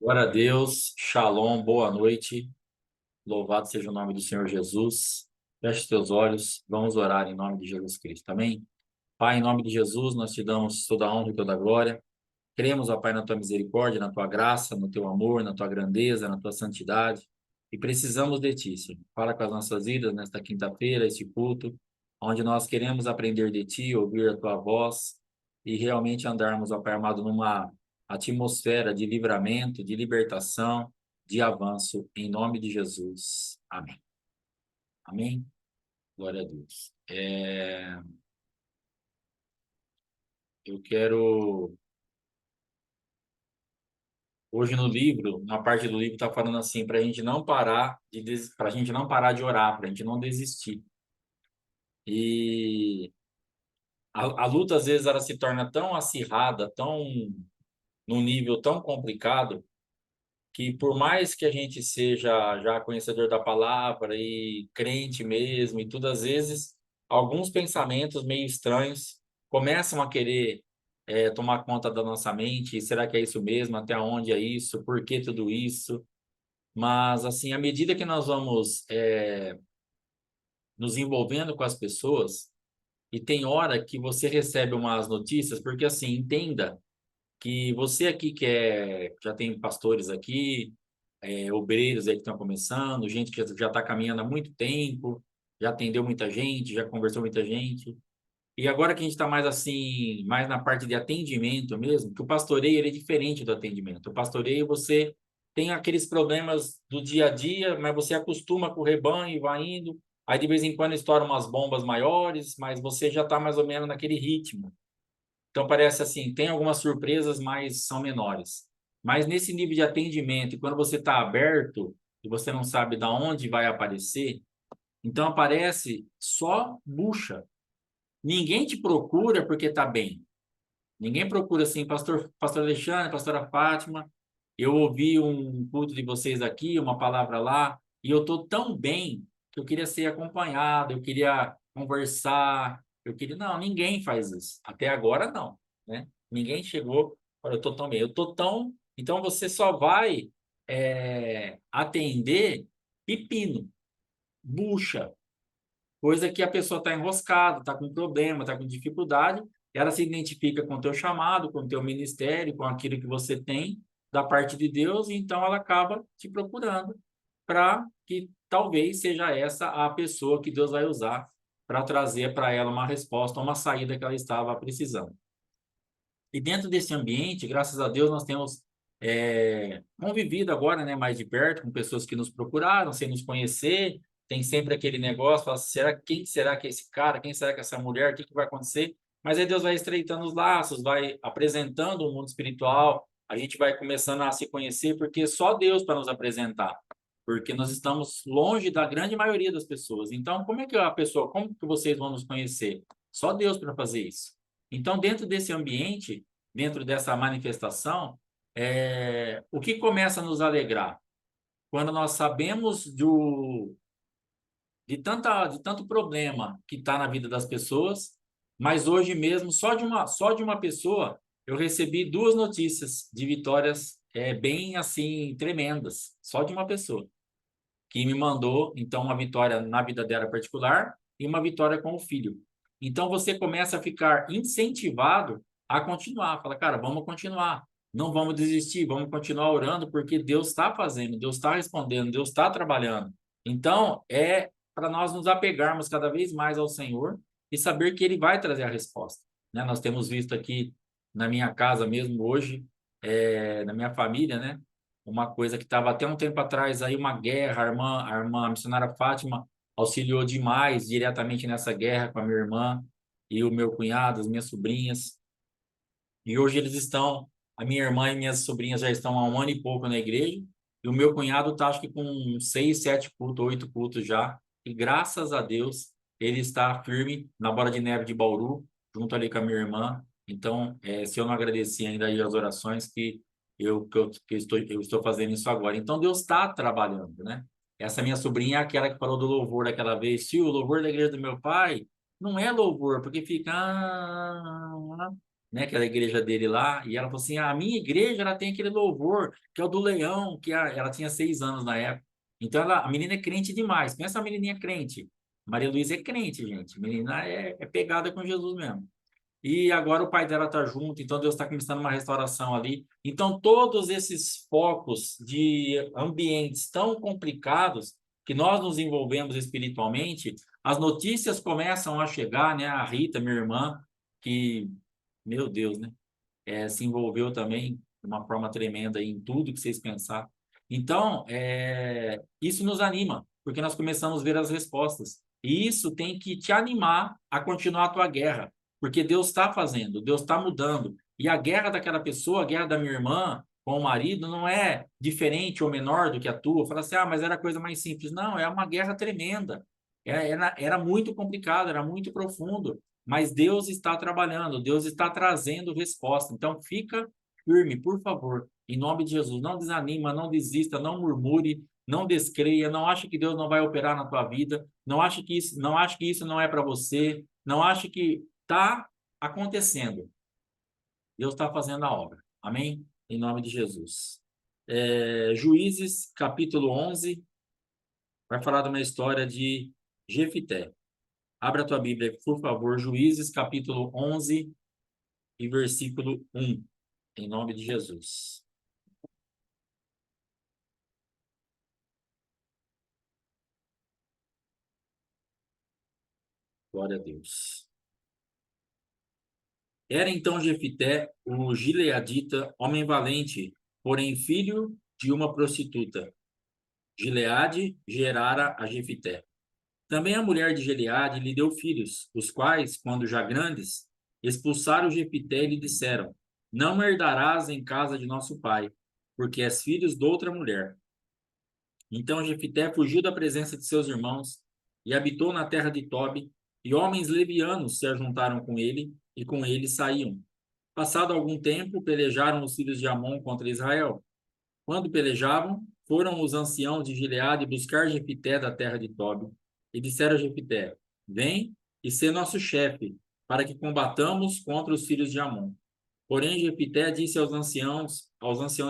Glória a Deus, Shalom, boa noite, louvado seja o nome do Senhor Jesus. Feche teus olhos, vamos orar em nome de Jesus Cristo, amém? Pai, em nome de Jesus, nós te damos toda a honra e toda a glória. Cremos, ó Pai, na tua misericórdia, na tua graça, no teu amor, na tua grandeza, na tua santidade. E precisamos de ti, Senhor. Fala com as nossas vidas nesta quinta-feira, este culto, onde nós queremos aprender de ti, ouvir a tua voz e realmente andarmos, ó Pai amado, numa atmosfera de livramento, de libertação, de avanço, em nome de Jesus. Amém. Amém? Glória a Deus. Eu quero. Hoje no livro, uma parte do livro está falando assim, para a gente não parar para a gente não parar de orar, para a gente não desistir. E a luta às vezes ela se torna tão acirrada, tão num nível tão complicado, que por mais que a gente seja já conhecedor da palavra e crente mesmo e tudo, às vezes alguns pensamentos meio estranhos começam a querer tomar conta da nossa mente. Será que é isso mesmo? Até onde é isso? Por que tudo isso? Mas, assim, à medida que nós vamos nos envolvendo com as pessoas, e tem hora que você recebe umas notícias, porque, assim, entenda que você aqui já tem pastores aqui, obreiros aí que estão começando, gente que já está caminhando há muito tempo, já atendeu muita gente, já conversou com muita gente. E agora que a gente está mais assim, mais na parte de atendimento mesmo, que o pastoreio ele é diferente do atendimento. O pastoreio você tem aqueles problemas do dia a dia, mas você acostuma com o rebanho e vai indo. Aí de vez em quando estouram umas bombas maiores, mas você já está mais ou menos naquele ritmo. Então parece assim, tem algumas surpresas, mas são menores. Mas nesse nível de atendimento, e quando você está aberto e você não sabe de onde vai aparecer, então aparece só bucha. Ninguém te procura porque está bem. Ninguém procura assim, pastor Alexandre, pastora Fátima, eu ouvi um culto de vocês aqui, uma palavra lá, e eu estou tão bem que eu queria ser acompanhado, eu queria conversar, eu queria... Não, ninguém faz isso. Até agora, não, né? Ninguém chegou, olha, eu estou tão bem, eu estou tão... Então, você só vai atender pepino, bucha, coisa que a pessoa está enroscada, está com problema, está com dificuldade, ela se identifica com o teu chamado, com o teu ministério, com aquilo que você tem da parte de Deus, e então ela acaba te procurando para que talvez seja essa a pessoa que Deus vai usar para trazer para ela uma resposta, uma saída que ela estava precisando. E dentro desse ambiente, graças a Deus, nós temos convivido agora, né, mais de perto com pessoas que nos procuraram, sem nos conhecer. Tem sempre aquele negócio, fala, quem será que é esse cara? Quem será que é essa mulher? O que vai acontecer? Mas aí Deus vai estreitando os laços, vai apresentando o mundo espiritual, a gente vai começando a se conhecer, porque só Deus para nos apresentar, porque nós estamos longe da grande maioria das pessoas. Então, como que vocês vão nos conhecer? Só Deus para fazer isso. Então, dentro desse ambiente, dentro dessa manifestação, o que começa a nos alegrar? Quando nós sabemos de tanto problema que está na vida das pessoas, mas hoje mesmo, só de uma pessoa, eu recebi duas notícias de vitórias bem assim, tremendas, só de uma pessoa, que me mandou, então, uma vitória na vida dela particular e uma vitória com o filho. Então, você começa a ficar incentivado a continuar. Fala, cara, vamos continuar. Não vamos desistir, vamos continuar orando, porque Deus está fazendo, Deus está respondendo, Deus está trabalhando. Então, é para nós nos apegarmos cada vez mais ao Senhor e saber que Ele vai trazer a resposta. Né? Nós temos visto aqui na minha casa mesmo hoje, na minha família, né? Uma coisa que estava até um tempo atrás aí, uma guerra, a irmã missionária Fátima auxiliou demais diretamente nessa guerra com a minha irmã e o meu cunhado, as minhas sobrinhas. E hoje a minha irmã e minhas sobrinhas já estão há um ano e pouco na igreja, e o meu cunhado está, acho que com 6, 7 cultos, 8 cultos já, e graças a Deus ele está firme na Bola de Neve de Bauru, junto ali com a minha irmã. Então, se eu não agradeci ainda aí as orações que eu estou fazendo isso agora. Então, Deus está trabalhando, né? Essa minha sobrinha é aquela que falou do louvor daquela vez. Tio, o louvor da igreja do meu pai não é louvor, porque fica... né, que era a igreja dele lá, e ela falou assim, a minha igreja, ela tem aquele louvor, que é o do leão, ela tinha 6 anos na época. Então, a menina é crente demais. Pensa a menininha crente. Maria Luísa é crente, gente. A menina é pegada com Jesus mesmo. E agora o pai dela está junto, então Deus está começando uma restauração ali. Então, todos esses focos de ambientes tão complicados que nós nos envolvemos espiritualmente, as notícias começam a chegar, né? A Rita, minha irmã, que, meu Deus, né? Se envolveu também de uma forma tremenda em tudo que vocês pensaram. Então, isso nos anima, porque nós começamos a ver as respostas. E isso tem que te animar a continuar a tua guerra, porque Deus está fazendo, Deus está mudando. E a guerra daquela pessoa, a guerra da minha irmã com o marido, não é diferente ou menor do que a tua. Fala assim, mas era coisa mais simples. Não, é uma guerra tremenda. Era muito complicado, era muito profundo. Mas Deus está trabalhando, Deus está trazendo resposta. Então, fica firme, por favor, em nome de Jesus. Não desanima, não desista, não murmure, não descreia, não ache que Deus não vai operar na tua vida, não ache que isso não é para você, não ache que está acontecendo. Deus está fazendo a obra. Amém? Em nome de Jesus. Juízes, capítulo 11, vai falar de uma história de Jefité. Abra a tua Bíblia, por favor, Juízes, capítulo 11 e versículo 1, em nome de Jesus. Glória a Deus. Era então Jefité, o gileadita, homem valente, porém filho de uma prostituta. Gileade gerara a Jefité. Também a mulher de Gileade lhe deu filhos, os quais, quando já grandes, expulsaram Jefité e lhe disseram: Não herdarás em casa de nosso pai, porque és filhos de outra mulher. Então Jefité fugiu da presença de seus irmãos e habitou na terra de Tobi, e homens levianos se ajuntaram com ele, e com ele saíam. Passado algum tempo, pelejaram os filhos de Amon contra Israel. Quando pelejavam, foram os anciãos de Gileade buscar Jefité da terra de Tobi, e disseram a Jefité: Vem e sê nosso chefe, para que combatamos contra os filhos de Amon. Porém, Jefité disse aos anciãos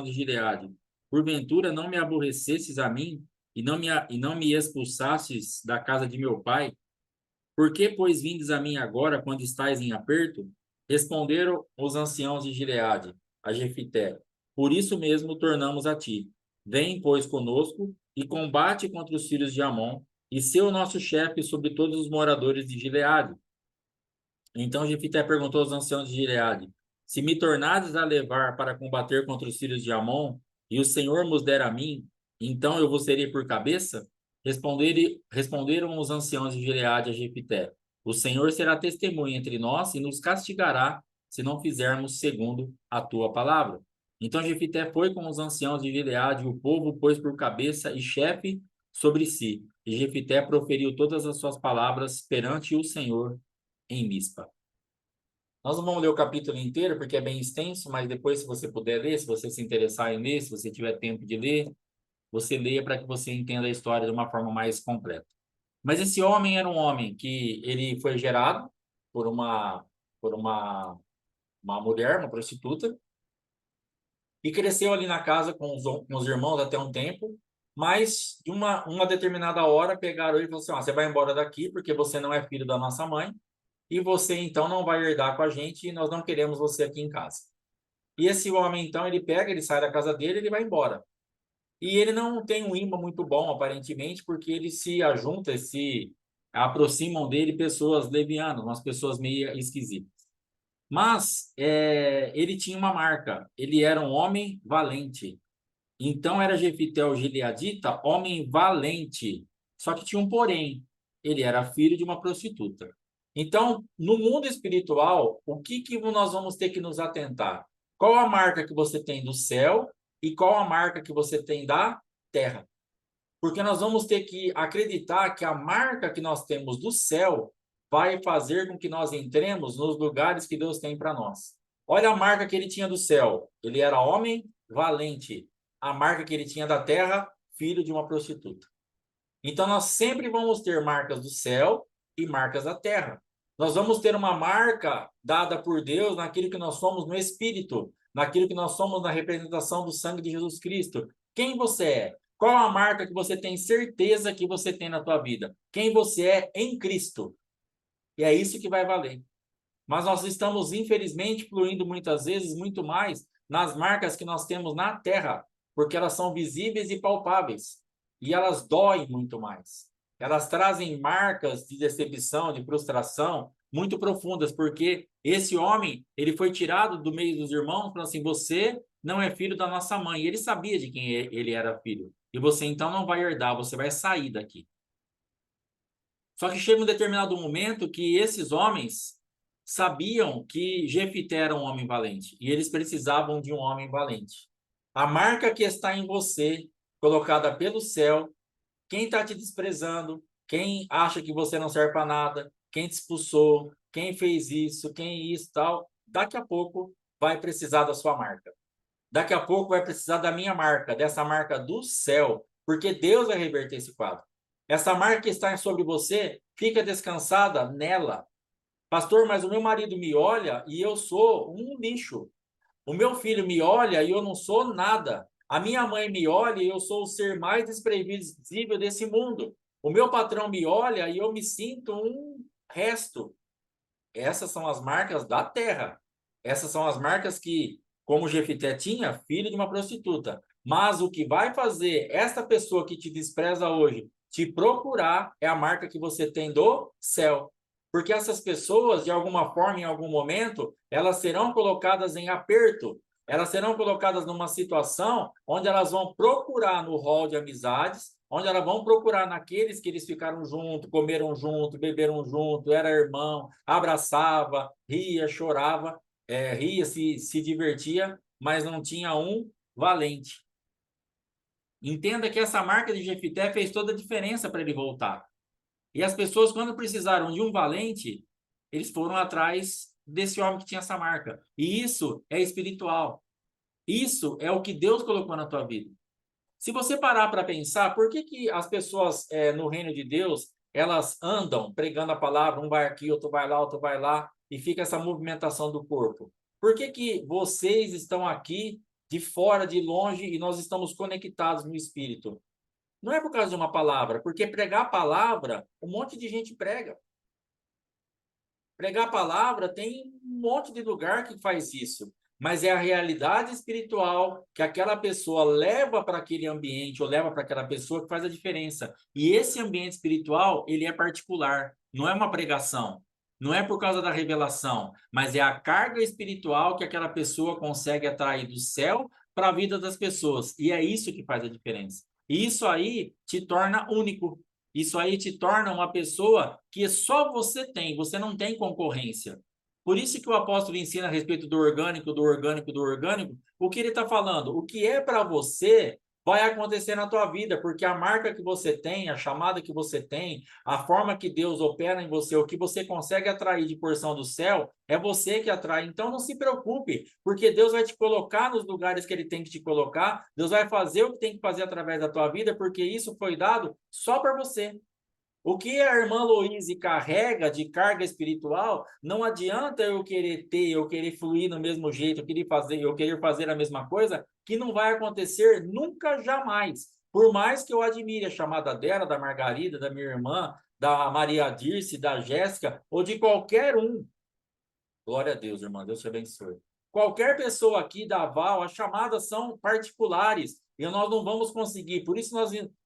de Gileade: Porventura não me aborrecesses a mim e não me expulsastes da casa de meu pai? Por que, pois, vindes a mim agora, quando estais em aperto? Responderam os anciãos de Gileade a Jefité: Por isso mesmo tornamos a ti. Vem, pois, conosco e combate contra os filhos de Amon, e sê o nosso chefe sobre todos os moradores de Gileade. Então Jefité perguntou aos anciãos de Gileade: Se me tornades a levar para combater contra os filhos de Amon, e o Senhor nos der a mim, então eu vos serei por cabeça? Responderam os anciãos de Gileade a Jefité: O Senhor será testemunha entre nós e nos castigará se não fizermos segundo a tua palavra. Então Jefité foi com os anciãos de Gileade, e o povo pôs por cabeça e chefe sobre si. E Jefité proferiu todas as suas palavras perante o Senhor em Mispa. Nós não vamos ler o capítulo inteiro, porque é bem extenso, mas depois, se você puder ler, se você se interessar em ler, se você tiver tempo de ler, você leia para que você entenda a história de uma forma mais completa. Mas esse homem era um homem que ele foi gerado por uma mulher, uma prostituta, e cresceu ali na casa com os irmãos até um tempo, mas de uma determinada hora pegaram ele e falaram assim: você vai embora daqui porque você não é filho da nossa mãe, e você então não vai herdar com a gente e nós não queremos você aqui em casa. E esse homem então, ele sai da casa dele, ele vai embora. E ele não tem um ímã muito bom, aparentemente, porque ele se aproximam dele pessoas levianas, umas pessoas meio esquisitas. Mas ele tinha uma marca, ele era um homem valente. Então era Jefité o gileadita, homem valente. Só que tinha um porém, ele era filho de uma prostituta. Então, no mundo espiritual, o que nós vamos ter que nos atentar? Qual a marca que você tem do céu e qual a marca que você tem da terra? Porque nós vamos ter que acreditar que a marca que nós temos do céu vai fazer com que nós entremos nos lugares que Deus tem para nós. Olha a marca que ele tinha do céu. Ele era homem valente. A marca que ele tinha da terra, filho de uma prostituta. Então nós sempre vamos ter marcas do céu e marcas da terra. Nós vamos ter uma marca dada por Deus naquilo que nós somos no Espírito, naquilo que nós somos na representação do sangue de Jesus Cristo. Quem você é? Qual a marca que você tem certeza que você tem na tua vida? Quem você é em Cristo. E é isso que vai valer. Mas nós estamos, infelizmente, fluindo muitas vezes muito mais nas marcas que nós temos na terra, porque elas são visíveis e palpáveis. E elas doem muito mais. Elas trazem marcas de decepção, de frustração muito profundas, porque esse homem, ele foi tirado do meio dos irmãos, falando assim, você não é filho da nossa mãe. E ele sabia de quem ele era filho. E você então não vai herdar, você vai sair daqui. Só que chega um determinado momento que esses homens sabiam que Jefité era um homem valente e eles precisavam de um homem valente. A marca que está em você, colocada pelo céu, quem está te desprezando, quem acha que você não serve para nada, quem te expulsou, quem fez isso, quem isso tal, daqui a pouco vai precisar da sua marca. Daqui a pouco vai precisar da minha marca, dessa marca do céu, porque Deus vai reverter esse quadro. Essa marca que está sobre você, fica descansada nela. Pastor, mas o meu marido me olha e eu sou um lixo. O meu filho me olha e eu não sou nada. A minha mãe me olha e eu sou o ser mais desprevisível desse mundo. O meu patrão me olha e eu me sinto um resto. Essas são as marcas da terra. Essas são as marcas que, como Jefité tinha, filho de uma prostituta. Mas o que vai fazer esta pessoa que te despreza hoje te procurar é a marca que você tem do céu. Porque essas pessoas, de alguma forma, em algum momento, elas serão colocadas em aperto. Elas serão colocadas numa situação onde elas vão procurar no hall de amizades, onde elas vão procurar naqueles que eles ficaram junto, comeram junto, beberam junto, era irmão, abraçava, ria, chorava, ria, se divertia, mas não tinha um valente. Entenda que essa marca de Jefité fez toda a diferença para ele voltar. E as pessoas, quando precisaram de um valente, eles foram atrás desse homem que tinha essa marca. E isso é espiritual. Isso é o que Deus colocou na tua vida. Se você parar para pensar, por que que as pessoas no reino de Deus, elas andam pregando a palavra, um vai aqui, outro vai lá, e fica essa movimentação do corpo? Por que que vocês estão aqui de fora, de longe, e nós estamos conectados no Espírito? Não é por causa de uma palavra, porque pregar a palavra, um monte de gente prega. Pregar a palavra tem um monte de lugar que faz isso, mas é a realidade espiritual que aquela pessoa leva para aquele ambiente ou leva para aquela pessoa que faz a diferença. E esse ambiente espiritual, ele é particular, não é uma pregação, não é por causa da revelação, mas é a carga espiritual que aquela pessoa consegue atrair do céu para a vida das pessoas. E é isso que faz a diferença. E isso aí te torna único. Isso aí te torna uma pessoa que só você tem, você não tem concorrência. Por isso que o apóstolo ensina a respeito do orgânico, do orgânico, do orgânico. O que ele está falando? O que é para você vai acontecer na tua vida, porque a marca que você tem, a chamada que você tem, a forma que Deus opera em você, o que você consegue atrair de porção do céu, é você que atrai. Então não se preocupe, porque Deus vai te colocar nos lugares que ele tem que te colocar, Deus vai fazer o que tem que fazer através da tua vida, porque isso foi dado só para você. O que a irmã Louise carrega de carga espiritual, não adianta eu querer ter, eu querer fluir no mesmo jeito, eu querer fazer a mesma coisa, que não vai acontecer nunca, jamais. Por mais que eu admire a chamada dela, da Margarida, da minha irmã, da Maria Dirce, da Jéssica, ou de qualquer um. Glória a Deus, irmã, Deus te abençoe. Qualquer pessoa aqui da Val, as chamadas são particulares e nós não vamos conseguir. Por isso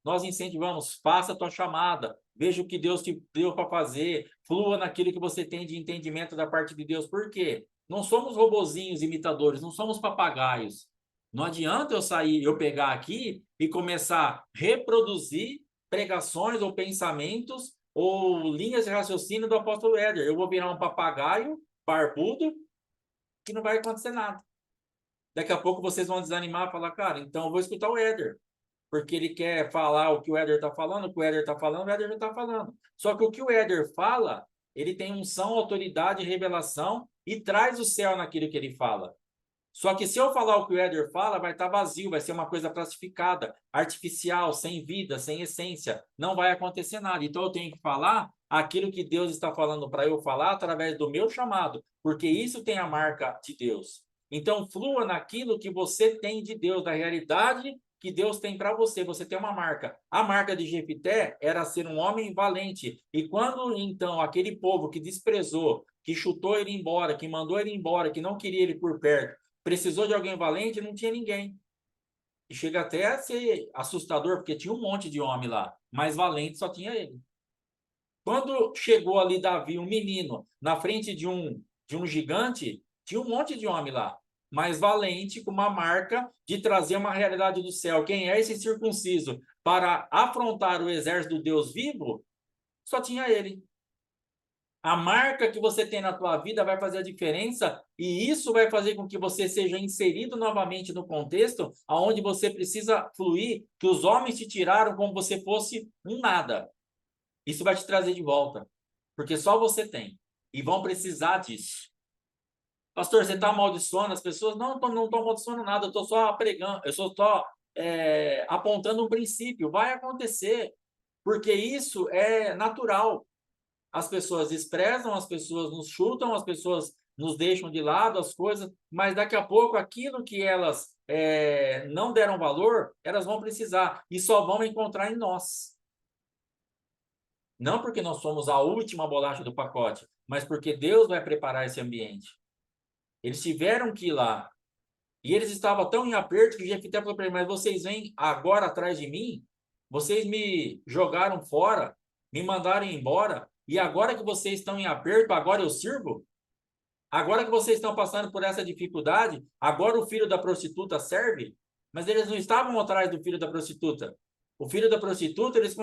nós incentivamos, faça a tua chamada, veja o que Deus te deu para fazer, flua naquilo que você tem de entendimento da parte de Deus. Por quê? Não somos robozinhos imitadores, não somos papagaios. Não adianta eu sair, eu pegar aqui e começar a reproduzir pregações ou pensamentos ou linhas de raciocínio do apóstolo Éder. Eu vou virar um papagaio barbudo que não vai acontecer nada. Daqui a pouco vocês vão desanimar e falar, cara, então eu vou escutar o Éder, porque ele quer falar o que o Éder está falando, o que o Éder está falando, o Éder já está falando. Só que o que o Éder fala, ele tem unção, autoridade, revelação e traz o céu naquilo que ele fala. Só que se eu falar o que o Éder fala, vai estar vazio, vai ser uma coisa plastificada, artificial, sem vida, sem essência. Não vai acontecer nada. Então eu tenho que falar aquilo que Deus está falando para eu falar através do meu chamado, porque isso tem a marca de Deus. Então flua naquilo que você tem de Deus, da realidade que Deus tem para você. Você tem uma marca. A marca de Jefité era ser um homem valente. E quando então aquele povo que desprezou, que chutou ele embora, que mandou ele embora, que não queria ele por perto, precisou de alguém valente, não tinha ninguém. E chega até a ser assustador, porque tinha um monte de homem lá, mas valente só tinha ele. Quando chegou ali Davi, um menino, na frente de um gigante, tinha um monte de homem lá, mas valente, com uma marca de trazer uma realidade do céu. Quem é esse circunciso para afrontar o exército do Deus vivo? Só tinha ele. A marca que você tem na tua vida vai fazer a diferença e isso vai fazer com que você seja inserido novamente no contexto aonde você precisa fluir, que os homens te tiraram como você fosse um nada. Isso vai te trazer de volta, porque só você tem e vão precisar disso. Pastor, você está amaldiçoando as pessoas? Não, não estou amaldiçoando nada, eu estou só pregando, eu só estou apontando um princípio. Vai acontecer, porque isso é natural. As pessoas desprezam, as pessoas nos chutam, as pessoas nos deixam de lado, as coisas, mas daqui a pouco aquilo que elas não deram valor, elas vão precisar e só vão encontrar em nós. Não porque nós somos a última bolacha do pacote, mas porque Deus vai preparar esse ambiente. Eles tiveram que ir lá e eles estavam tão em aperto que Jefité falou para eles: mas vocês vêm agora atrás de mim? Vocês me jogaram fora, me mandaram embora, e agora que vocês estão em aperto, agora eu sirvo? Agora que vocês estão passando por essa dificuldade, agora o filho da prostituta serve? Mas eles não estavam atrás do filho da prostituta. O filho da prostituta, eles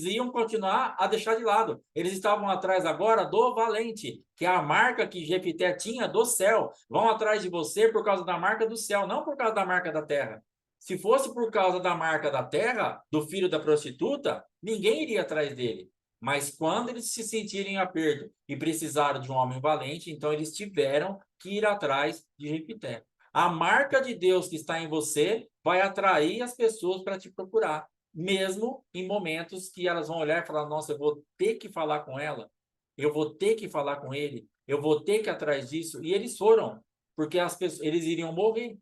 iam continuar a deixar de lado. Eles estavam atrás agora do valente, que é a marca que Jefité tinha do céu. Vão atrás de você por causa da marca do céu, não por causa da marca da terra. Se fosse por causa da marca da terra, do filho da prostituta, ninguém iria atrás dele. Mas quando eles se sentirem aperto e precisaram de um homem valente, então eles tiveram que ir atrás de Jefité. A marca de Deus que está em você vai atrair as pessoas para te procurar, mesmo em momentos que elas vão olhar e falar: nossa, eu vou ter que falar com ela, eu vou ter que falar com ele, eu vou ter que ir atrás disso. E eles foram, porque eles iriam morrer.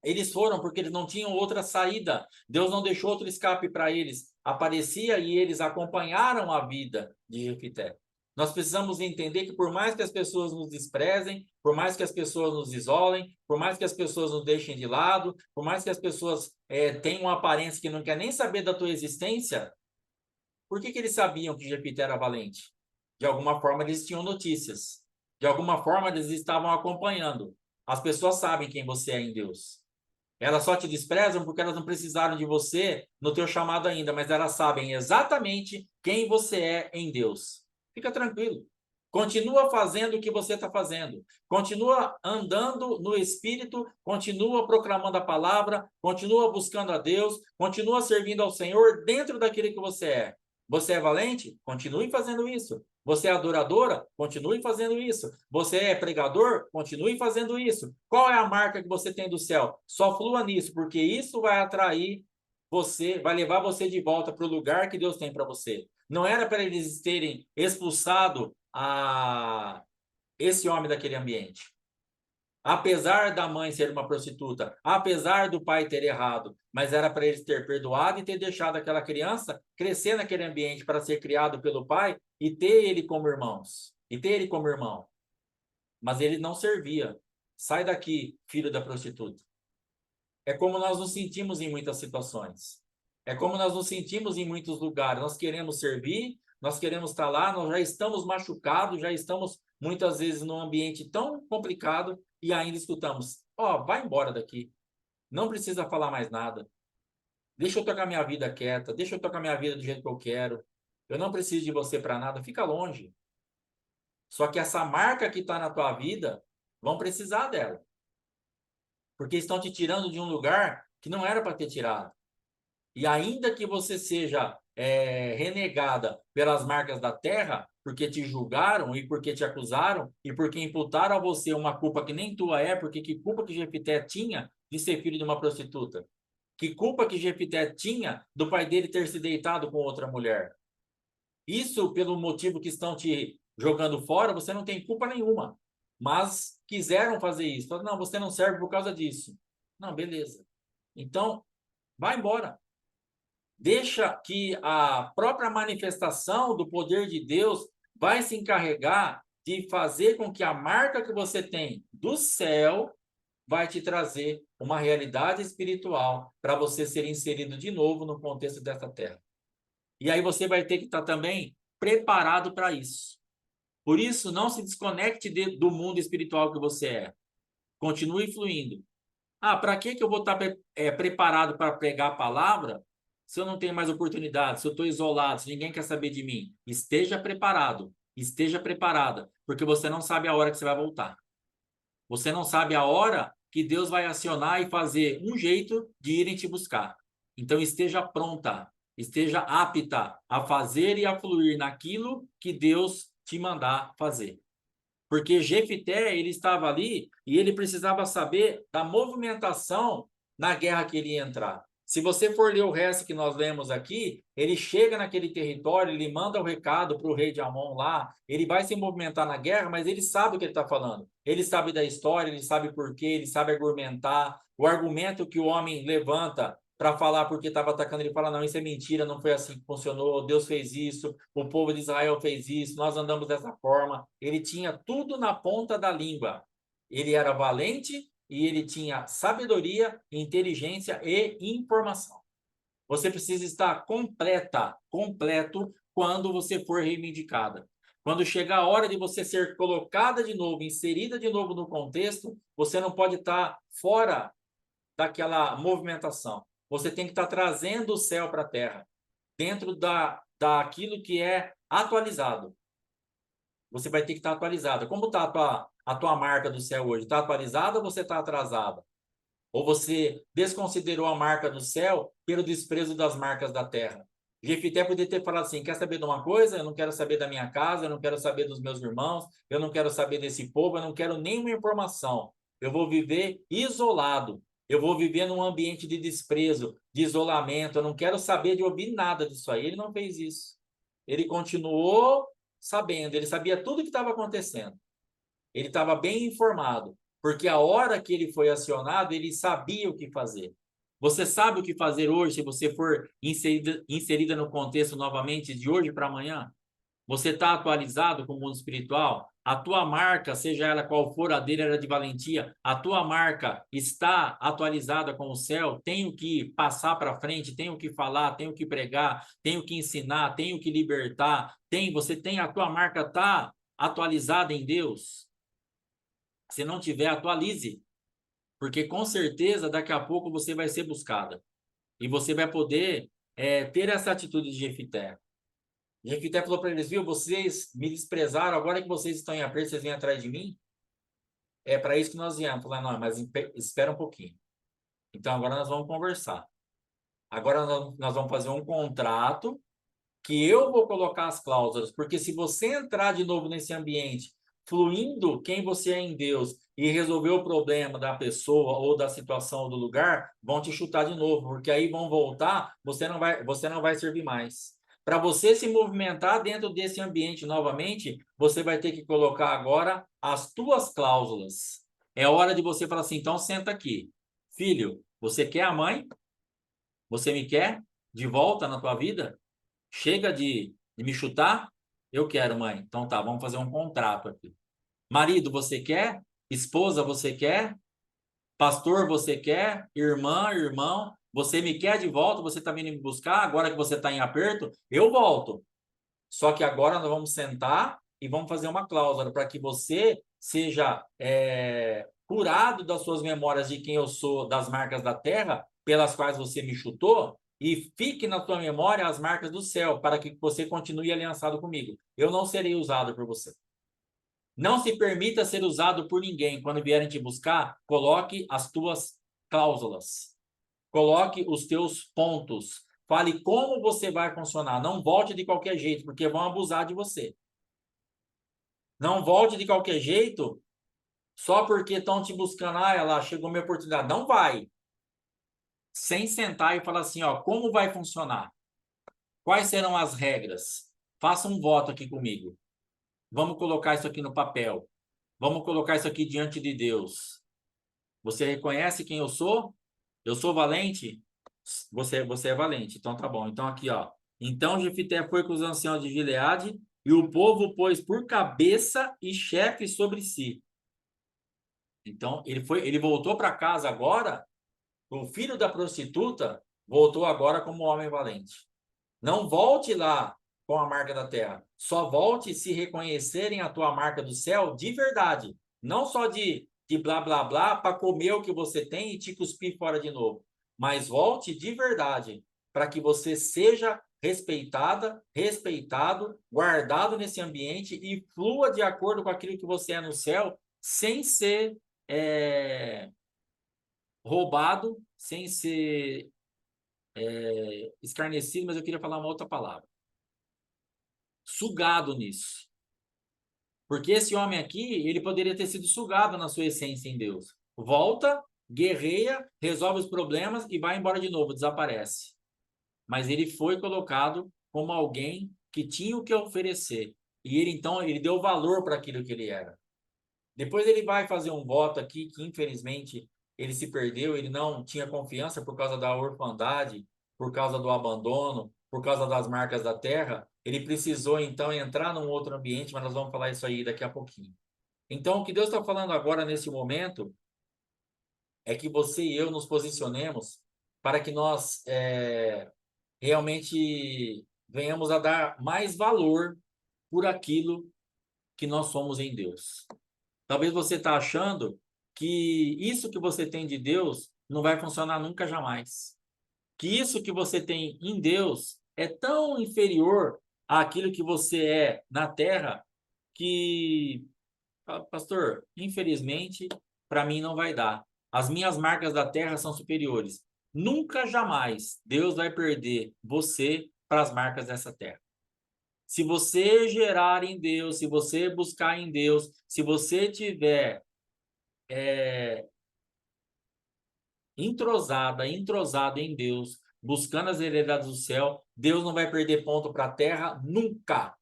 Eles foram porque eles não tinham outra saída. Deus não deixou outro escape para eles. Aparecia e eles acompanharam a vida de Jefité. Nós precisamos entender que por mais que as pessoas nos desprezem, por mais que as pessoas nos isolem, por mais que as pessoas nos deixem de lado, por mais que as pessoas tenham uma aparência que não quer nem saber da tua existência, por que eles sabiam que Jefité era valente? De alguma forma eles tinham notícias. De alguma forma eles estavam acompanhando. As pessoas sabem quem você é em Deus. Elas só te desprezam porque elas não precisaram de você no teu chamado ainda, mas elas sabem exatamente quem você é em Deus. Fica tranquilo. Continua fazendo o que você está fazendo. Continua andando no Espírito, continua proclamando a palavra, continua buscando a Deus, continua servindo ao Senhor dentro daquilo que você é. Você é valente? Continue fazendo isso. Você é adoradora? Continue fazendo isso. Você é pregador? Continue fazendo isso. Qual é a marca que você tem do céu? Só flua nisso, porque isso vai atrair você, vai levar você de volta para o lugar que Deus tem para você. Não era para eles terem expulsado esse homem daquele ambiente. Apesar da mãe ser uma prostituta, apesar do pai ter errado, mas era para eles ter perdoado e ter deixado aquela criança crescer naquele ambiente para ser criado pelo pai e ter ele como irmãos, e ter ele como irmão. Mas ele não servia. Sai daqui, filho da prostituta. É como nós nos sentimos em muitas situações. É como nós nos sentimos em muitos lugares. Nós queremos servir, nós queremos estar lá, nós já estamos machucados, já estamos muitas vezes num ambiente tão complicado e ainda escutamos: ó, vai embora daqui. Não precisa falar mais nada. Deixa eu tocar minha vida quieta, deixa eu tocar minha vida do jeito que eu quero. Eu não preciso de você para nada, fica longe. Só que essa marca que está na tua vida, vão precisar dela. Porque estão te tirando de um lugar que não era para ter tirado. E ainda que você seja renegada pelas marcas da terra, porque te julgaram e porque te acusaram e porque imputaram a você uma culpa que nem tua é, porque que culpa que Jefité tinha de ser filho de uma prostituta? Que culpa que Jefité tinha do pai dele ter se deitado com outra mulher? Isso, pelo motivo que estão te jogando fora, você não tem culpa nenhuma. Mas quiseram fazer isso. Falaram, não, você não serve por causa disso. Não, beleza. Então, vai embora. Deixa que a própria manifestação do poder de Deus vai se encarregar de fazer com que a marca que você tem do céu vai te trazer uma realidade espiritual para você ser inserido de novo no contexto dessa terra. E aí você vai ter que estar também preparado para isso. Por isso, não se desconecte do mundo espiritual que você é. Continue fluindo. Ah, para que eu vou estar preparado para pregar a palavra se eu não tenho mais oportunidade, se eu estou isolado, se ninguém quer saber de mim? Esteja preparado, esteja preparada, porque você não sabe a hora que você vai voltar. Você não sabe a hora que Deus vai acionar e fazer um jeito de irem te buscar. Então esteja pronta, esteja apta a fazer e a fluir naquilo que Deus te mandar fazer. Porque Jefité, ele estava ali e ele precisava saber da movimentação na guerra que ele ia entrar. Se você for ler o resto que nós lemos aqui, ele chega naquele território, ele manda o recado para o rei de Amon lá, ele vai se movimentar na guerra, mas ele sabe o que ele está falando. Ele sabe da história, ele sabe por quê, ele sabe argumentar. O argumento que o homem levanta para falar porque estava atacando, ele fala, não, isso é mentira, não foi assim que funcionou, Deus fez isso, o povo de Israel fez isso, nós andamos dessa forma. Ele tinha tudo na ponta da língua. Ele era valente e ele tinha sabedoria, inteligência e informação. Você precisa estar completo quando você for reivindicada. Quando chegar a hora de você ser colocada de novo, inserida de novo no contexto, você não pode estar fora daquela movimentação. Você tem que estar trazendo o céu para a terra, dentro daquilo que é atualizado. Você vai ter que estar atualizada. Como está a tua marca do céu hoje? Está atualizada ou você está atrasada? Ou você desconsiderou a marca do céu pelo desprezo das marcas da terra? Jefité poderia ter falado assim, quer saber de uma coisa? Eu não quero saber da minha casa, eu não quero saber dos meus irmãos, eu não quero saber desse povo, eu não quero nenhuma informação. Eu vou viver isolado. Eu vou viver num ambiente de desprezo, de isolamento. Eu não quero saber de ouvir nada disso aí. Ele não fez isso. Ele continuou sabendo, ele sabia tudo o que estava acontecendo. Ele estava bem informado, porque a hora que ele foi acionado, ele sabia o que fazer. Você sabe o que fazer hoje se você for inserida no contexto novamente de hoje para amanhã? Você está atualizado com o mundo espiritual? A tua marca, seja ela qual for, a dele era de valentia, a tua marca está atualizada com o céu? Tenho que passar para frente, tenho que falar, tenho que pregar, tenho que ensinar, tenho que libertar. Você tem a tua marca está atualizada em Deus? Se não tiver, atualize, porque com certeza daqui a pouco você vai ser buscada e você vai poder ter essa atitude de Jefité. Jefité falou para eles, viu, vocês me desprezaram, agora que vocês estão em aperto, vocês vêm atrás de mim? É para isso que nós viemos. Falei, não, mas espera um pouquinho. Então agora nós vamos conversar. Agora nós vamos fazer um contrato que eu vou colocar as cláusulas, porque se você entrar de novo nesse ambiente, fluindo quem você é em Deus e resolver o problema da pessoa ou da situação do lugar, vão te chutar de novo, porque aí vão voltar, você não vai servir mais. Para você se movimentar dentro desse ambiente novamente, você vai ter que colocar agora as tuas cláusulas. É hora de você falar assim, então senta aqui. Filho, você quer a mãe? Você me quer de volta na tua vida? Chega de me chutar? Eu quero, mãe. Então tá, vamos fazer um contrato aqui. Marido, você quer? Esposa, você quer? Pastor, você quer? Irmã, irmão, você me quer de volta? Você está vindo me buscar? Agora que você está em aperto, eu volto. Só que agora nós vamos sentar e vamos fazer uma cláusula para que você seja curado das suas memórias de quem eu sou, das marcas da terra, pelas quais você me chutou, e fique na tua memória as marcas do céu, para que você continue aliançado comigo. Eu não serei usado por você. Não se permita ser usado por ninguém. Quando vierem te buscar, coloque as tuas cláusulas. Coloque os teus pontos. Fale como você vai funcionar. Não volte de qualquer jeito, porque vão abusar de você. Não volte de qualquer jeito só porque estão te buscando. Ah, ela chegou minha oportunidade. Não vai. Sem sentar e falar assim, ó, como vai funcionar? Quais serão as regras? Faça um voto aqui comigo. Vamos colocar isso aqui no papel. Vamos colocar isso aqui diante de Deus. Você reconhece quem eu sou? Eu sou valente? Você é valente. Então tá bom. Então aqui, ó. Então Jefité foi com os anciãos de Gileade e o povo pôs por cabeça e chefe sobre si. Então ele voltou para casa agora. O filho da prostituta voltou agora como homem valente. Não volte lá com a marca da terra. Só volte se reconhecerem a tua marca do céu de verdade. Não só de blá, blá, blá, para comer o que você tem e te cuspir fora de novo. Mas volte de verdade, para que você seja respeitada, respeitado, guardado nesse ambiente e flua de acordo com aquilo que você é no céu, sem ser roubado, sem ser escarnecido, mas eu queria falar uma outra palavra. Sugado nisso. Porque esse homem aqui, ele poderia ter sido sugado na sua essência em Deus. Volta, guerreia, resolve os problemas e vai embora de novo, desaparece. Mas ele foi colocado como alguém que tinha o que oferecer. E ele, então, ele deu valor para aquilo que ele era. Depois ele vai fazer um voto aqui que, infelizmente, ele se perdeu, ele não tinha confiança por causa da orfandade, por causa do abandono, por causa das marcas da terra. Ele precisou, então, entrar num outro ambiente, mas nós vamos falar isso aí daqui a pouquinho. Então, o que Deus está falando agora, nesse momento, é que você e eu nos posicionemos para que nós realmente venhamos a dar mais valor por aquilo que nós somos em Deus. Talvez você está achando que isso que você tem de Deus não vai funcionar nunca jamais. Que isso que você tem em Deus é tão inferior àquilo que você é na terra que, pastor, infelizmente, para mim não vai dar. As minhas marcas da terra são superiores. Nunca jamais Deus vai perder você para as marcas dessa terra. Se você gerar em Deus, se você buscar em Deus, se você tiver entrosado em Deus, buscando as heredades do céu, Deus não vai perder ponto para a terra nunca.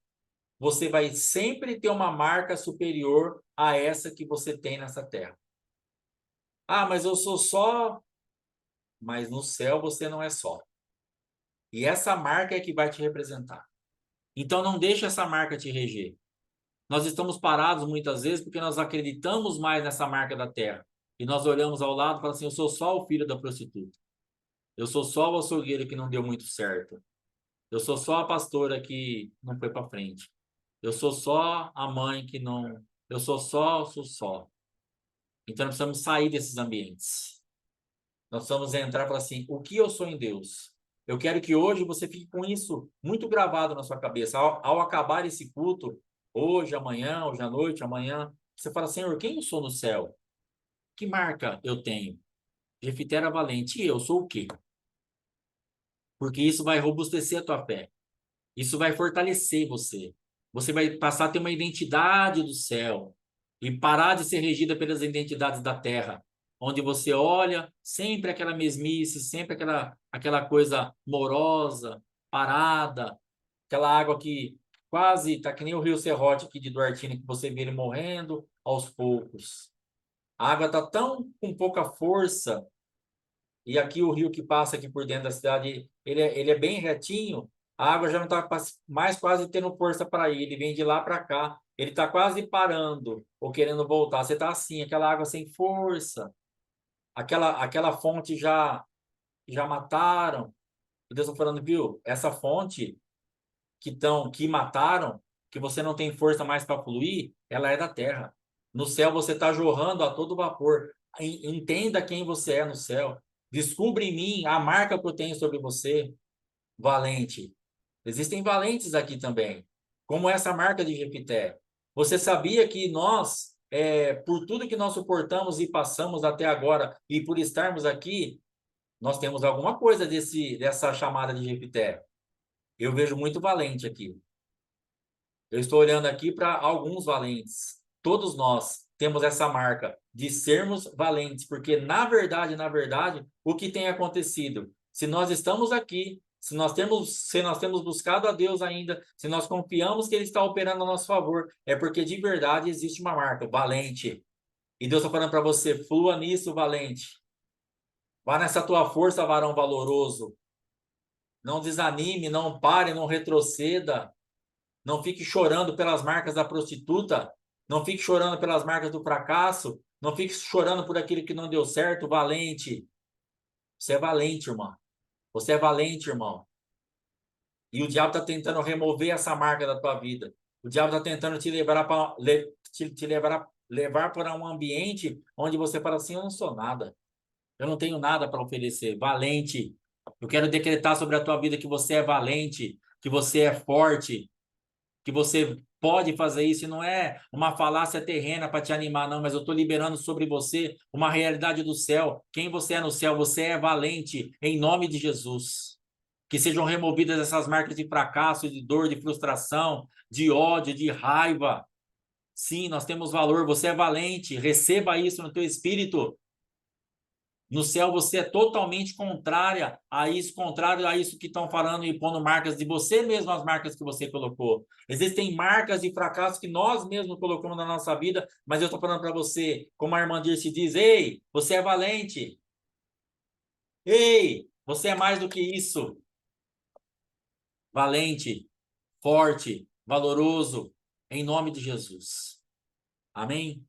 Você vai sempre ter uma marca superior a essa que você tem nessa terra. Ah, mas eu sou só. Mas no céu você não é só. E essa marca é que vai te representar. Então não deixe essa marca te reger. Nós estamos parados muitas vezes porque nós acreditamos mais nessa marca da terra. E nós olhamos ao lado e falamos assim, eu sou só o filho da prostituta. Eu sou só o açougueiro que não deu muito certo. Eu sou só a pastora que não foi para frente. Eu sou só a mãe que não... Eu sou só. Então nós precisamos sair desses ambientes. Nós precisamos entrar e falar assim, o que eu sou em Deus? Eu quero que hoje você fique com isso muito gravado na sua cabeça. Ao acabar esse culto, hoje, amanhã, hoje à noite, amanhã, você fala, Senhor, quem eu sou no céu? Que marca eu tenho? Jefité era valente. E eu sou o quê? Porque isso vai robustecer a tua fé. Isso vai fortalecer você. Você vai passar a ter uma identidade do céu e parar de ser regida pelas identidades da terra, onde você olha sempre aquela mesmice, sempre aquela coisa morosa, parada, aquela água que quase tá que nem o Rio Serrote aqui de Duartino, que você vê ele morrendo aos poucos. A água tá tão com pouca força e aqui o rio que passa aqui por dentro da cidade, ele é bem retinho, a água já não está mais quase tendo força para ir, ele vem de lá para cá, ele está quase parando ou querendo voltar. Você está assim, aquela água sem força, aquela fonte já mataram. E Deus está falando, viu? Essa fonte que mataram, que você não tem força mais para fluir, ela é da terra. No céu você está jorrando a todo vapor. Entenda quem você é no céu. Descubra em mim a marca que eu tenho sobre você, valente. Existem valentes aqui também, como essa marca de Jefité. Você sabia que nós, por tudo que nós suportamos e passamos até agora, e por estarmos aqui, nós temos alguma coisa dessa chamada de Jefité. Eu vejo muito valente aqui. Eu estou olhando aqui para alguns valentes. Todos nós temos essa marca de sermos valentes, porque na verdade, o que tem acontecido? Se nós estamos aqui, se nós temos buscado a Deus ainda, se nós confiamos que Ele está operando a nosso favor, é porque de verdade existe uma marca, valente. E Deus está falando para você, flua nisso, valente. Vá nessa tua força, varão valoroso. Não desanime, não pare, não retroceda. Não fique chorando pelas marcas da prostituta. Não fique chorando pelas marcas do fracasso. Não fique chorando por aquilo que não deu certo. Valente. Você é valente, irmão. Você é valente, irmão. E o diabo está tentando remover essa marca da tua vida. O diabo está tentando te levar para um ambiente onde você fala assim, eu não sou nada. Eu não tenho nada para oferecer. Valente. Eu quero decretar sobre a tua vida que você é valente, que você é forte, que você pode fazer isso. E não é uma falácia terrena para te animar, não, mas eu estou liberando sobre você uma realidade do céu. Quem você é no céu? Você é valente, em nome de Jesus. Que sejam removidas essas marcas de fracasso, de dor, de frustração, de ódio, de raiva. Sim, nós temos valor. Você é valente. Receba isso no teu espírito. No céu você é totalmente contrário a isso que estão falando e pondo marcas de você mesmo, as marcas que você colocou. Existem marcas de fracasso que nós mesmos colocamos na nossa vida, mas eu estou falando para você, como a irmã Dirce diz, ei, você é valente. Ei, você é mais do que isso. Valente, forte, valoroso, em nome de Jesus. Amém?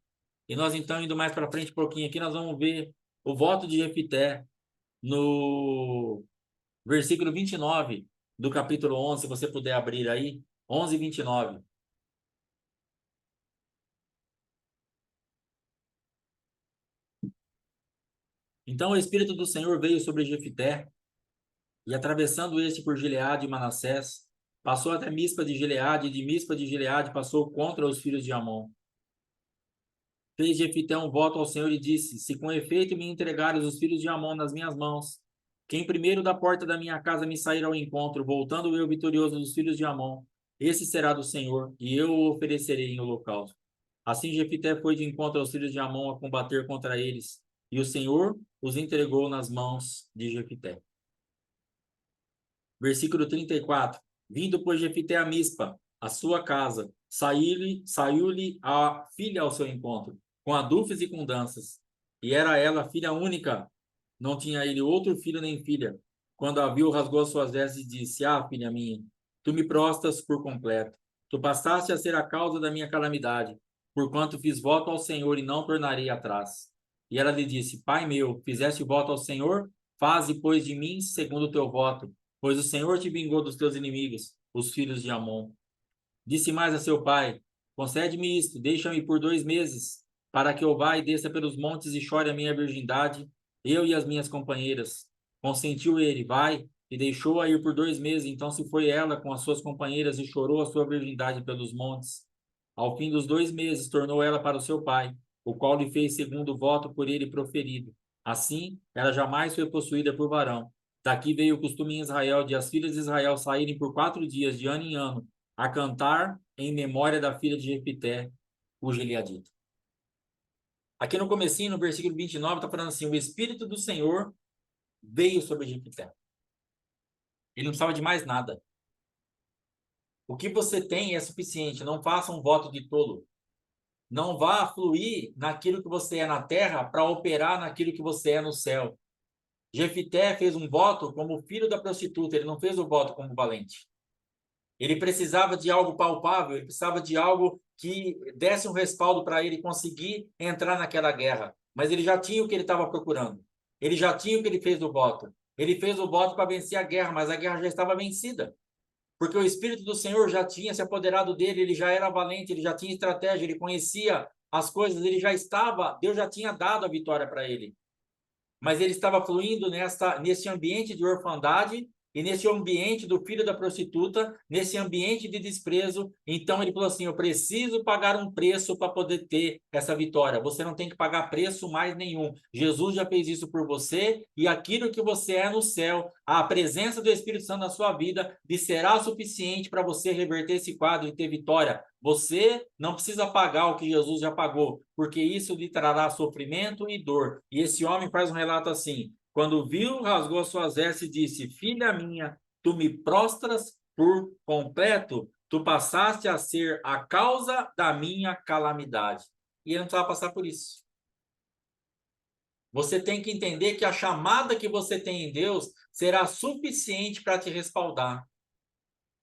E nós então, indo mais para frente um pouquinho aqui, nós vamos ver o voto de Jefité no versículo 29 do capítulo 11, se você puder abrir aí, 11 e 29. Então o Espírito do Senhor veio sobre Jefité, e atravessando este por Gileade e Manassés, passou até Mispa de Gileade, e de Mispa de Gileade passou contra os filhos de Amon. Fez Jefité um voto ao Senhor e disse, se com efeito me entregares os filhos de Amon nas minhas mãos, quem primeiro da porta da minha casa me sair ao encontro, voltando eu vitorioso dos filhos de Amon, esse será do Senhor, e eu o oferecerei em holocausto. Assim Jefité foi de encontro aos filhos de Amon a combater contra eles, e o Senhor os entregou nas mãos de Jefité. Versículo 34. Vindo, pois, Jefité a Mispa, a sua casa, saiu-lhe a filha ao seu encontro, com adufes e com danças. E era ela filha única, não tinha ele outro filho nem filha. Quando a viu, rasgou as suas vestes e disse, ah, filha minha, tu me prostas por completo. Tu passaste a ser a causa da minha calamidade, porquanto fiz voto ao Senhor e não tornarei atrás. E ela lhe disse, pai meu, fizeste voto ao Senhor? Faze, pois, de mim segundo o teu voto, pois o Senhor te vingou dos teus inimigos, os filhos de Amon. Disse mais a seu pai, concede-me isto, deixa-me por 2 meses, para que eu vá e desça pelos montes e chore a minha virgindade, eu e as minhas companheiras. Consentiu ele, vai, e deixou-a ir por 2 meses. Então se foi ela com as suas companheiras e chorou a sua virgindade pelos montes. Ao fim dos 2 meses, tornou ela para o seu pai, o qual lhe fez segundo o voto por ele proferido. Assim, ela jamais foi possuída por varão. Daqui veio o costume em Israel de as filhas de Israel saírem por 4 dias, de ano em ano, a cantar em memória da filha de Jefité, o gileadita. Aqui no comecinho, no versículo 29, está falando assim, o Espírito do Senhor veio sobre Jefité. Ele não precisava de mais nada. O que você tem é suficiente, não faça um voto de tolo. Não vá fluir naquilo que você é na terra para operar naquilo que você é no céu. Jefité fez um voto como filho da prostituta, ele não fez o voto como valente. Ele precisava de algo palpável, ele precisava de algo que desse um respaldo para ele conseguir entrar naquela guerra. Mas ele já tinha o que ele estava procurando. Ele já tinha o que ele fez do voto. Ele fez o voto para vencer a guerra, mas a guerra já estava vencida. Porque o Espírito do Senhor já tinha se apoderado dele, ele já era valente, ele já tinha estratégia, ele conhecia as coisas, ele já estava, Deus já tinha dado a vitória para ele. Mas ele estava fluindo nesse ambiente de orfandade e nesse ambiente do filho da prostituta, nesse ambiente de desprezo, então ele falou assim, eu preciso pagar um preço para poder ter essa vitória. Você não tem que pagar preço mais nenhum. Jesus já fez isso por você, e aquilo que você é no céu, a presença do Espírito Santo na sua vida, lhe será suficiente para você reverter esse quadro e ter vitória. Você não precisa pagar o que Jesus já pagou, porque isso lhe trará sofrimento e dor. E esse homem faz um relato assim, quando viu, rasgou as suas vestes e disse, filha minha, tu me prostras por completo, tu passaste a ser a causa da minha calamidade. E ele não precisava passar por isso. Você tem que entender que a chamada que você tem em Deus será suficiente para te respaldar.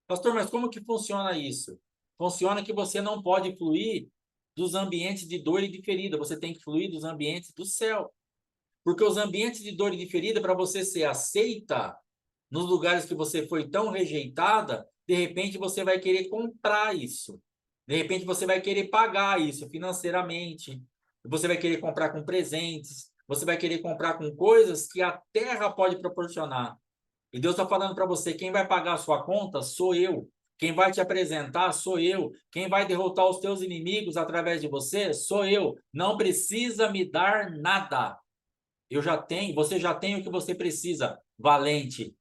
Pastor, mas como que funciona isso? Funciona que você não pode fluir dos ambientes de dor e de ferida, você tem que fluir dos ambientes do céu. Porque os ambientes de dor e de ferida, para você ser aceita nos lugares que você foi tão rejeitada, de repente você vai querer comprar isso. De repente você vai querer pagar isso financeiramente. Você vai querer comprar com presentes. Você vai querer comprar com coisas que a terra pode proporcionar. E Deus está falando para você, quem vai pagar a sua conta sou eu. Quem vai te apresentar sou eu. Quem vai derrotar os teus inimigos através de você sou eu. Não precisa me dar nada. Eu já tenho, você já tem o que você precisa. Valente.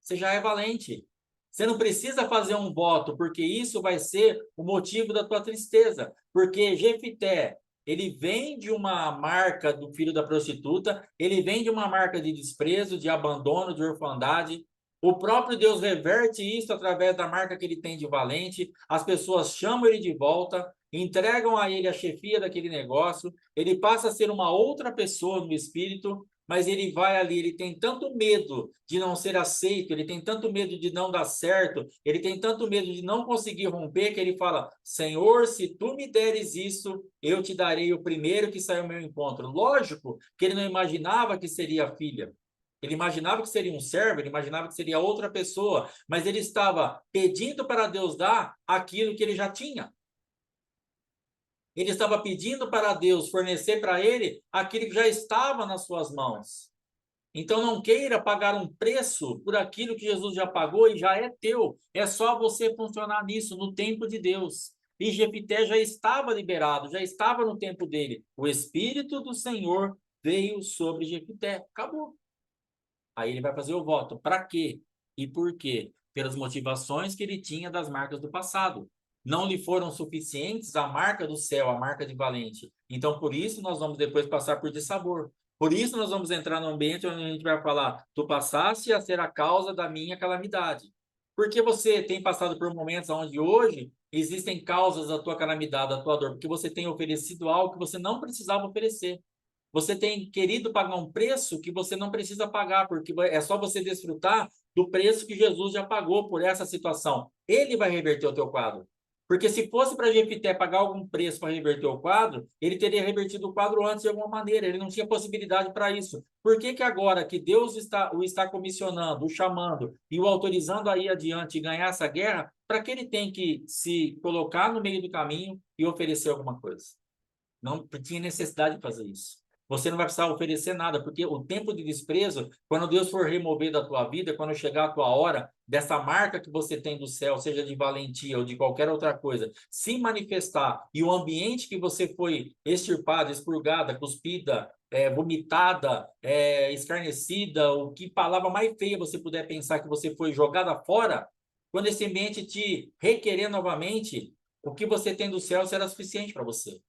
Você já é valente. Você não precisa fazer um voto, porque isso vai ser o motivo da tua tristeza. Porque Jefité, ele vem de uma marca do filho da prostituta, ele vem de uma marca de desprezo, de abandono, de orfandade. O próprio Deus reverte isso através da marca que ele tem de valente. As pessoas chamam ele de volta, entregam a ele a chefia daquele negócio. Ele passa a ser uma outra pessoa no espírito, mas ele vai ali, ele tem tanto medo de não ser aceito, ele tem tanto medo de não dar certo, ele tem tanto medo de não conseguir romper, que ele fala, Senhor, se tu me deres isso, eu te darei o primeiro que sair ao meu encontro. Lógico que ele não imaginava que seria a filha, ele imaginava que seria um servo, ele imaginava que seria outra pessoa, mas ele estava pedindo para Deus dar aquilo que ele já tinha. Ele estava pedindo para Deus fornecer para ele aquilo que já estava nas suas mãos. Então não queira pagar um preço por aquilo que Jesus já pagou e já é teu. É só você funcionar nisso no tempo de Deus. E Jefité já estava liberado, já estava no tempo dele. O Espírito do Senhor veio sobre Jefité. Acabou. Aí ele vai fazer o voto. Para quê? E por quê? Pelas motivações que ele tinha das marcas do passado. Não lhe foram suficientes a marca do céu, a marca de valente. Então, por isso, nós vamos depois passar por dissabor. Por isso, nós vamos entrar no ambiente onde a gente vai falar: tu passaste a ser a causa da minha calamidade. Porque você tem passado por momentos onde hoje existem causas da tua calamidade, da tua dor, porque você tem oferecido algo que você não precisava oferecer. Você tem querido pagar um preço que você não precisa pagar, porque é só você desfrutar do preço que Jesus já pagou por essa situação. Ele vai reverter o teu quadro. Porque se fosse para Jefité pagar algum preço para reverter o quadro, ele teria revertido o quadro antes de alguma maneira. Ele não tinha possibilidade para isso. Por que que agora que Deus o está comissionando, o chamando e o autorizando a ir adiante e ganhar essa guerra, para que ele tem que se colocar no meio do caminho e oferecer alguma coisa? Não tinha necessidade de fazer isso. Você não vai precisar oferecer nada, porque o tempo de desprezo, quando Deus for remover da tua vida, quando chegar a tua hora, dessa marca que você tem do céu, seja de valentia ou de qualquer outra coisa, se manifestar e o ambiente que você foi extirpada, expurgada, cuspida, vomitada, escarnecida, o que palavra mais feia você puder pensar que você foi jogada fora, quando esse ambiente te requerer novamente, o que você tem do céu será suficiente para você.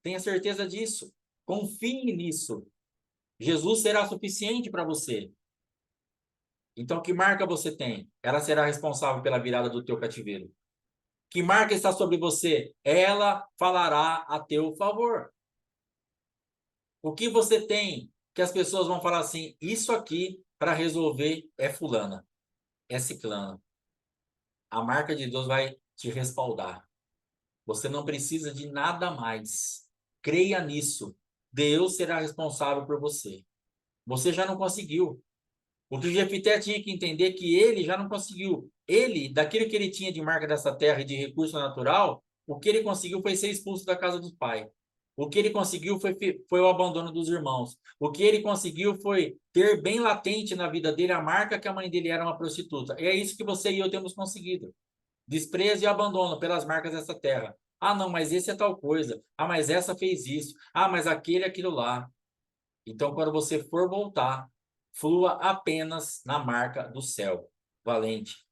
Tenha certeza disso. Confie nisso. Jesus será suficiente para você. Então, que marca você tem? Ela será responsável pela virada do teu cativeiro. Que marca está sobre você? Ela falará a teu favor. O que você tem que as pessoas vão falar assim, isso aqui para resolver é fulana, é ciclana. A marca de Deus vai te respaldar. Você não precisa de nada mais. Creia nisso. Deus será responsável por você. Você já não conseguiu. O que Jefité tinha que entender é que ele já não conseguiu. Ele, daquilo que ele tinha de marca dessa terra e de recurso natural, o que ele conseguiu foi ser expulso da casa do pai. O que ele conseguiu foi o abandono dos irmãos. O que ele conseguiu foi ter bem latente na vida dele a marca que a mãe dele era uma prostituta. E é isso que você e eu temos conseguido. Desprezo e abandono pelas marcas dessa terra. Ah, não, mas esse é tal coisa. Ah, mas essa fez isso. Ah, mas aquele é aquilo lá. Então, quando você for voltar, flua apenas na marca do céu. Valente,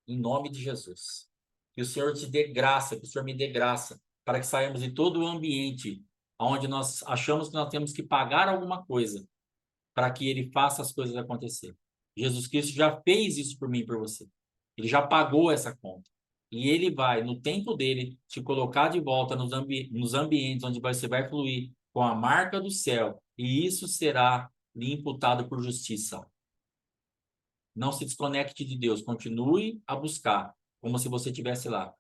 em nome de Jesus. Que o Senhor te dê graça, que o Senhor me dê graça, para que saímos de todo o ambiente onde nós achamos que nós temos que pagar alguma coisa para que Ele faça as coisas acontecer. Jesus Cristo já fez isso por mim e por você. Ele já pagou essa conta. E Ele vai, no tempo dele, te colocar de volta nos ambientes onde você vai fluir com a marca do céu. E isso será lhe imputado por justiça. Não se desconecte de Deus, continue a buscar, como se você estivesse lá.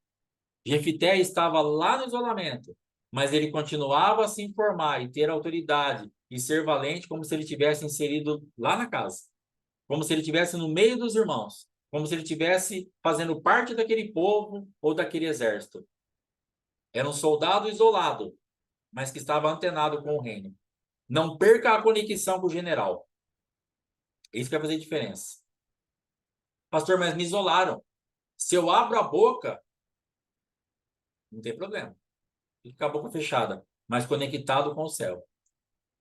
Jefité estava lá no isolamento, mas ele continuava a se informar e ter autoridade e ser valente como se ele tivesse inserido lá na casa, como se ele tivesse no meio dos irmãos, como se ele tivesse fazendo parte daquele povo ou daquele exército. Era um soldado isolado, mas que estava antenado com o reino. Não perca a conexão com o general. Isso vai fazer diferença. Pastor, mas me isolaram. Se eu abro a boca, não tem problema. Fica com a boca fechada, mas conectado com o céu.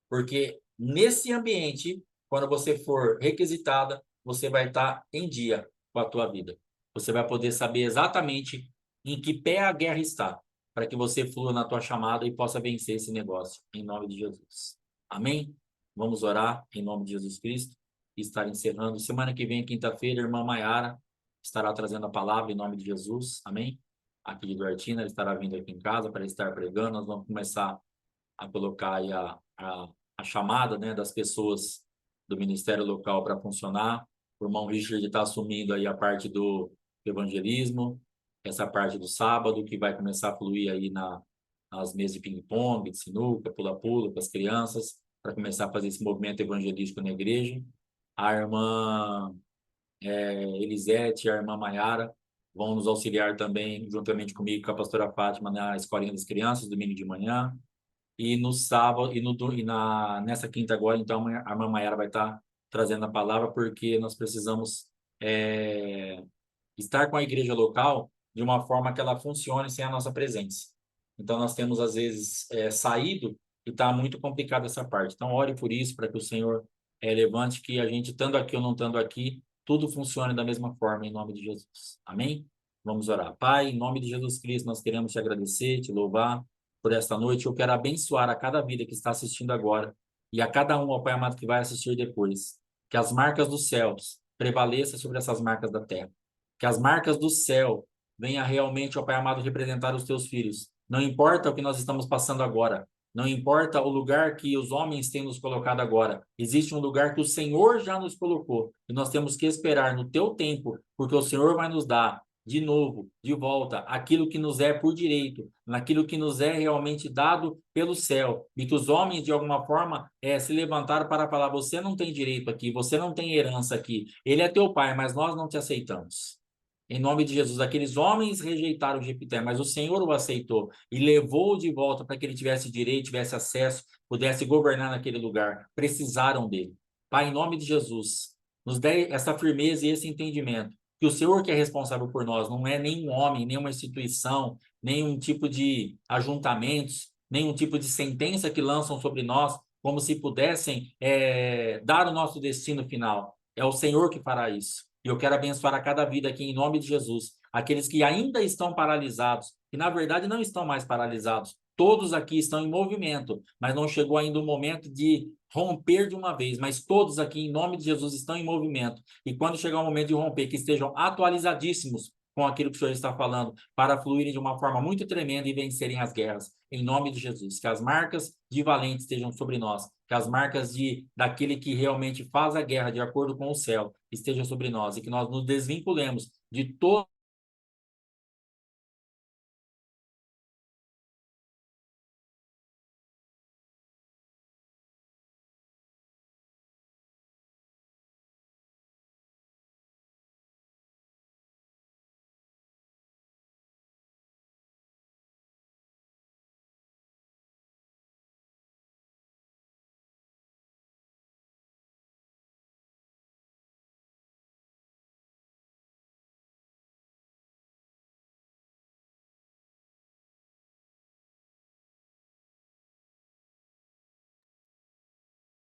Porque nesse ambiente, quando você for requisitada, você vai estar em dia com a tua vida. Você vai poder saber exatamente em que pé a guerra está, para que você flua na tua chamada e possa vencer esse negócio, em nome de Jesus. Amém? Vamos orar em nome de Jesus Cristo e estar encerrando. Semana que vem, quinta-feira, a irmã Maiara estará trazendo a palavra em nome de Jesus. Amém? Aqui de Duartina, ela estará vindo aqui em casa para estar pregando. Nós vamos começar a colocar aí a chamada, né, das pessoas do ministério local para funcionar. O irmão Richard está assumindo aí a parte do evangelismo, essa parte do sábado, que vai começar a fluir aí nas mesas de ping-pong, de sinuca, pula-pula com as crianças, para começar a fazer esse movimento evangelístico na igreja. A irmã Elisete e a irmã Maiara vão nos auxiliar também, juntamente comigo, com a pastora Fátima, na escolinha das crianças, domingo de manhã. E no sábado, nessa quinta agora, então, a irmã Maiara vai estar trazendo a palavra, porque nós precisamos é, estar com a igreja local de uma forma que ela funcione sem a nossa presença. Então, nós temos, às vezes, saído e está muito complicado essa parte. Então, ore por isso, para que o Senhor levante, que a gente, estando aqui ou não estando aqui, tudo funcione da mesma forma, em nome de Jesus. Amém? Vamos orar. Pai, em nome de Jesus Cristo, nós queremos te agradecer, te louvar por esta noite. Eu quero abençoar a cada vida que está assistindo agora e a cada um, ó Pai amado, que vai assistir depois. Que as marcas dos céus prevaleçam sobre essas marcas da terra. Que as marcas do céu venham realmente, ó Pai amado, representar os teus filhos. Não importa o que nós estamos passando agora. Não importa o lugar que os homens têm nos colocado agora. Existe um lugar que o Senhor já nos colocou. E nós temos que esperar no teu tempo, porque o Senhor vai nos dar de novo, de volta, aquilo que nos é por direito, naquilo que nos é realmente dado pelo céu, e que os homens, de alguma forma, se levantaram para falar: você não tem direito aqui, você não tem herança aqui, ele é teu pai, mas nós não te aceitamos. Em nome de Jesus, aqueles homens rejeitaram Jefité, mas o Senhor o aceitou e levou de volta para que ele tivesse direito, tivesse acesso, pudesse governar naquele lugar. Precisaram dele. Pai, em nome de Jesus, nos dê essa firmeza e esse entendimento que o Senhor que é responsável por nós, não é nenhum homem, nenhuma instituição, nenhum tipo de ajuntamentos, nenhum tipo de sentença que lançam sobre nós, como se pudessem dar o nosso destino final. É o Senhor que fará isso. E eu quero abençoar a cada vida aqui em nome de Jesus. Aqueles que ainda estão paralisados, que na verdade não estão mais paralisados. Todos aqui estão em movimento, mas não chegou ainda o momento de romper de uma vez. Mas todos aqui, em nome de Jesus, estão em movimento. E quando chegar o momento de romper, que estejam atualizadíssimos com aquilo que o Senhor está falando, para fluírem de uma forma muito tremenda e vencerem as guerras. Em nome de Jesus. Que as marcas de valente estejam sobre nós. Que as marcas daquele que realmente faz a guerra de acordo com o céu estejam sobre nós. E que nós nos desvinculemos de todo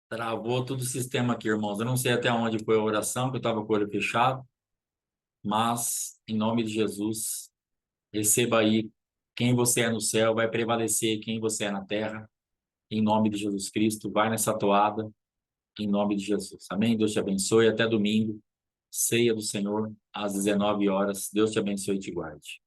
Travou todo o sistema aqui, irmãos. Eu não sei até onde foi a oração, que eu estava com o olho fechado, mas em nome de Jesus, receba aí quem você é no céu, vai prevalecer quem você é na terra. Em nome de Jesus Cristo, vai nessa toada, em nome de Jesus. Amém? Deus te abençoe. Até domingo, ceia do Senhor, às 19 horas. Deus te abençoe e te guarde.